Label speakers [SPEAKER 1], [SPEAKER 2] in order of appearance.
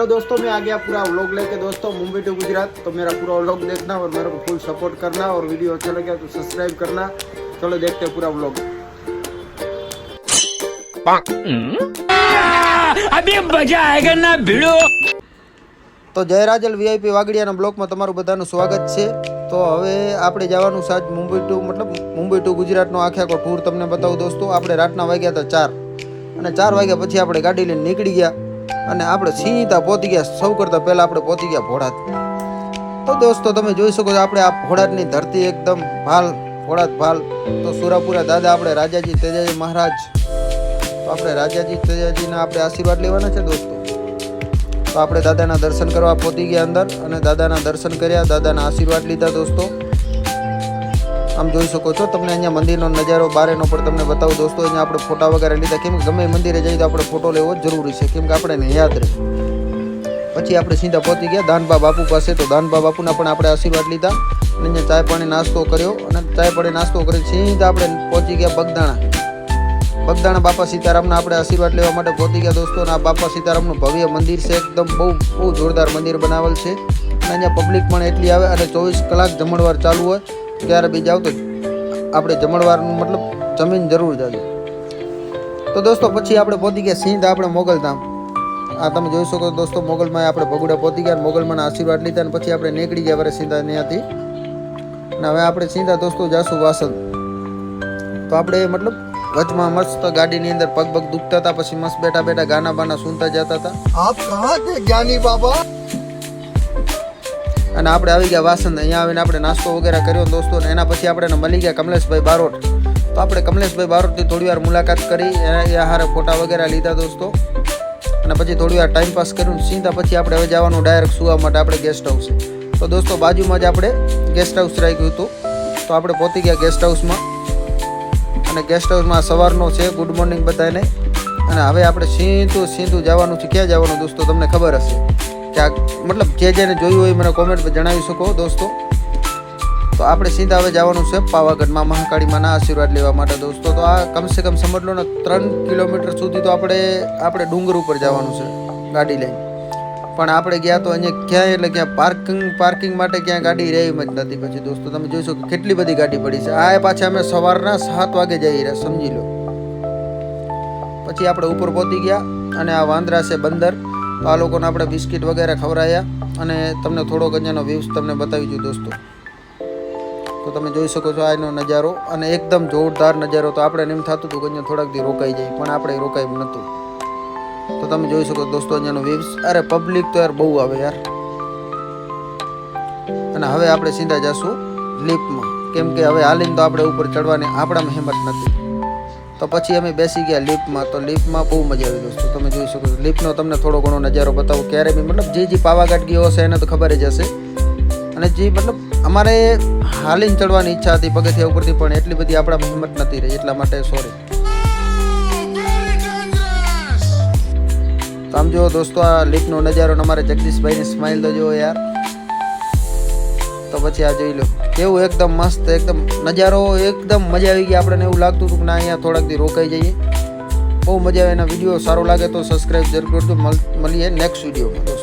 [SPEAKER 1] तो दोस्तों मैं आ गया पूरा व्लॉग लेके दोस्तों मुंबई टू गुजरात। तो मेरा पूरा व्लॉग देखना और मेरे को फुल सपोर्ट करना और वीडियो अच्छा लगे तो सब्सक्राइब करना। चलो देखते हैं पूरा व्लॉग।
[SPEAKER 2] अभी मजा आएगा ना भिड़ो।
[SPEAKER 1] तो जयराजल वीआईपी वागड़ियाना બ્લોકમાં તમારું બધાનું સ્વાગત છે। તો હવે આપણે જવાનું છે આજ મુંબઈ ટુ ગુજરાતનો આખો ટૂર તમને બતાવું દોસ્તો। આપણે રાતના વાગ્યા હતા 4 અને 4 વાગ્યા પછી આપણે ગાડી લઈને નીકળી ગયા અને આપણે સીધા પહોંચી ગયા। સૌ કરતાં પહેલા આપણે પહોંચી ગયા ભોળાદ। તો દોસ્તો તમે જોઈ શકો છો આપણે આ ભોળાદની ધરતી એકદમ ભાલ ભોળાદ ભાલ। તો સુરાપુરા દાદા આપણે રાજાજી તેજાજી મહારાજ, તો આપણે રાજાજી તેજાજીના આપણે આશીર્વાદ લેવાના છે દોસ્તો। તો આપણે દાદાના દર્શન કરવા પહોંચી ગયા અંદર અને દાદાના દર્શન કર્યા, દાદાના આશીર્વાદ લીધા દોસ્તો। આમ જોઈ શકો છો તમને અહીંયા મંદિરનો નજારો બારેનો પણ તમને બતાવું દોસ્તો। અહીંયા આપણે ફોટા વગેરે લીધા, કેમ કે ગમે મંદિરે જઈએ તો આપણે ફોટો લેવો જરૂરી છે, કેમ કે આપણને યાદ રહે। પછી આપણે સીધા પહોંચી ગયા દાનબા બાપુ પાસે। તો દાનબા બાપુના પણ આપણે આશીર્વાદ લીધા અને અહીંયા ચાય પાણી નાસ્તો કર્યો અને ચાય પાણી નાસ્તો કરી સીધા આપણે પહોંચી ગયા બગદાણા બાપા સીતારામના આપણે આશીર્વાદ લેવા માટે પહોંચી ગયા દોસ્તો। અને આ બાપા સીતારામનું ભવ્ય મંદિર છે, એકદમ બહુ જોરદાર મંદિર બનાવેલ છે અને અહીંયા પબ્લિક પણ એટલી આવે અને 24 કલાક જમણવાર ચાલુ હોય। ત્યારે બી જાવ તો આપણે જમણવારનું જમીન જરૂર જાજો। તો દોસ્તો પછી આપણે પહોંચી ગયા સીધા આપણે મોગલધામ। આ તમે જોઈ શકો દોસ્તો મોગલમાં આપણે ભગુડા પહોંચી ગયા, મોગલમાંના આશીર્વાદ લીધા અને પછી આપણે નીકળી ગયા વરે સીધા ત્યાંથી। અને હવે આપણે સીધા દોસ્તો જાશું વાસદ। તો આપણે વચમાં મસ્ત ગાડીની અંદર પગ દુખતા હતા, પછી મસ્ત બેઠા ગાના બાના સુનતા જતા હતા।
[SPEAKER 3] આપ કહા થે જ્ઞાની બાબા?
[SPEAKER 1] અને આપણે આવી ગયા વાસંદ। અહીંયા આવીને આપણે નાસ્તો વગેરે કર્યો દોસ્તો અને એના પછી આપણે મળી ગયા કમલેશભાઈ બારોટ। તો આપણે કમલેશભાઈ બારોટથી થોડી વાર મુલાકાત કરી, એ હારે ફોટા વગેરે લીધા દોસ્તો અને પછી થોડી વાર ટાઈમ પાસ કર્યું। સીધા પછી આપણે હવે જવાનું ડાયરેક્ટ સુવા માટે આપણે ગેસ્ટ હાઉસ। તો દોસ્તો બાજુમાં જ આપણે ગેસ્ટ હાઉસ રાખ્યું હતું। તો આપણે પહોંચી ગયા ગેસ્ટ હાઉસમાં અને ગેસ્ટ હાઉસમાં સવારનો છે। ગુડ મોર્નિંગ બધાને। અને હવે આપણે સીધું જવાનું છે। ક્યાં જવાનું દોસ્તો તમને ખબર હશે કે જેને જોયું હોય મને કોમેન્ટ પર જણાવી શકો દોસ્તો। તો આપણે સીધા હવે જવાનું છે પાવાગઢમાં મહાકાળી માના આશીર્વાદ લેવા માટે દોસ્તો। તો આ કમસે કમ સમજ લો ને 3 કિલોમીટર સુધી તો આપણે ડુંગર ઉપર જવાનું છે ગાડી લઈને। પણ આપણે ગયા તો અહીંયા ક્યાંય ક્યાં પાર્કિંગ માટે ક્યાં ગાડી રહી જ નથી। પછી દોસ્તો તમે જોઈ શકો કેટલી બધી ગાડી પડી છે। આ પાછા અમે સવારના 7 વાગે જઈ રહ્યા, સમજી લો। પછી આપણે ઉપર પહોંચી ગયા અને આ વાંદરા છે બંદર। તો આ લોકોને આપણે બિસ્કિટ વગેરે ખવડાવ્યા અને તમને થોડોક અહીંયાનો વ્યૂઝ તમને બતાવી દઉં દોસ્તો। તો તમે જોઈ શકો છો આનો નજારો અને એકદમ જોરદાર નજારો। તો આપણે એમ થતું હતું કે અહીંયા થોડાક દી રોકાઈ જાય, પણ આપણે રોકાયું નહોતું। તો તમે જોઈ શકો દોસ્તો અહીંયાનો વ્યૂઝ। અરે પબ્લિક તો યાર બહુ આવે યાર। અને હવે આપણે સીધા જશું લિફ્ટમાં, કેમ કે હવે હાલીને તો આપણે ઉપર ચડવાની આપણામાં હિંમત નથી। તો પછી અમે બેસી ગયા લિફ્ટમાં। તો લિફ્ટમાં બહુ મજા આવી દોસ્તો। તમે જોઈ શકો છો લિફ્ટનો તમને થોડો ઘણો નજારો બતાવું। ક્યારે બી જે પાવાગઢ ગયો હશે એને તો ખબર જ હશે। અને જે અમારે હાલીને ચડવાની ઈચ્છા હતી પગથિયા ઉપરથી, પણ એટલી બધી આપણામાં હિંમત નથી રહી, એટલા માટે સોરી। તો આમ જો દોસ્તો આ લિફ્ટનો નજારો, અમારે જગદીશભાઈની સ્માઇલ તો જુઓ યાર। તો પછી આ જોઈ લો કેવું એકદમ મસ્ત એકદમ નજારો, એકદમ મજા આવી ગઈ। આપણને એવું લાગતું હતું કે ના અહીંયા થોડાક દી રોકાઈ જઈએ, બહુ મજા આવે। એના વિડીયો સારો લાગે તો સબસ્ક્રાઈબ જરૂર કરજો। મળીએ નેક્સ્ટ વિડીયોમાં દોસ્તો।